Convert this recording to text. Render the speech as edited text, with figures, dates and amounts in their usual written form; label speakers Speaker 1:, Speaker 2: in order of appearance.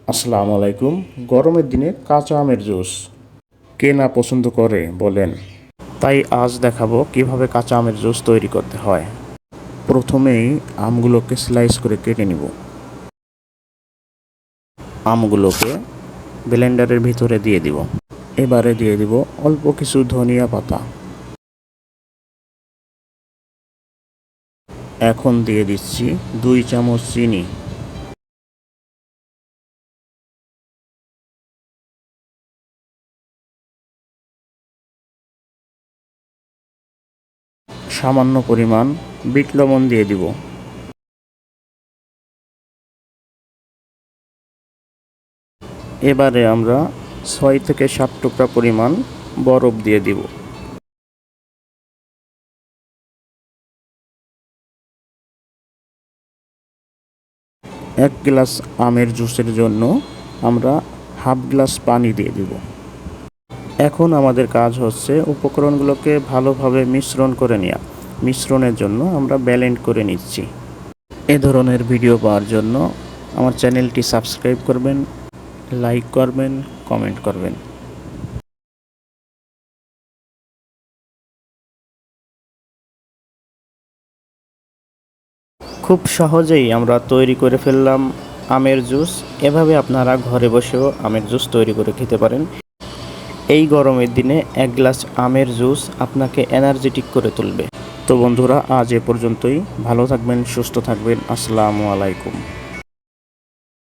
Speaker 1: আসসালামু আলাইকুম। গরমের দিনে কাঁচা আমের জুস কে না পছন্দ করে বলেন। তাই আজ দেখাবো কিভাবে কাঁচা আমের জুস তৈরি করতে হয়। প্রথমেই আমগুলোকে স্লাইস করে কেটে নিব। আমগুলোকে ব্লেন্ডারের ভিতরে দিয়ে দিব। এবারে দিয়ে দিব অল্প কিছু ধনিয়া পাতা। এখন দিয়ে দিচ্ছি 2 চামচ চিনি। সামান্য পরিমাণ বিট লবণ দিয়ে দিব। এবারে আমরা 6 থেকে 7 টুকরা পরিমাণ বরফ দিয়ে দিব। 1 গ্লাস আমের জুসের জন্য আমরা হাফ গ্লাস পানি দিয়ে দিব। এখন আমাদের কাজ হচ্ছে উপকরণগুলোকে ভালোভাবে মিশ্রণ করে নেওয়া। মিশ্রণের জন্য আমরা ব্লেন্ড করে নিচ্ছি। এ ধরনের ভিডিও পাওয়ার জন্য আমার চ্যানেলটি সাবস্ক্রাইব করবেন, লাইক করবেন, কমেন্ট করবেন। খুব সহজেই আমরা তৈরি করে ফেললাম আমের জুস। এভাবে আপনারা ঘরে বসেও আমের জুস তৈরি করে খেতে পারেন। এই গরমের দিনে 1 গ্লাস আমের জুস আপনাকে এনার্জেটিক করে তুলবে। তো বন্ধুরা, আজ এ পর্যন্তই। ভালো থাকবেন, সুস্থ থাকবেন। আসসালামু আলাইকুম।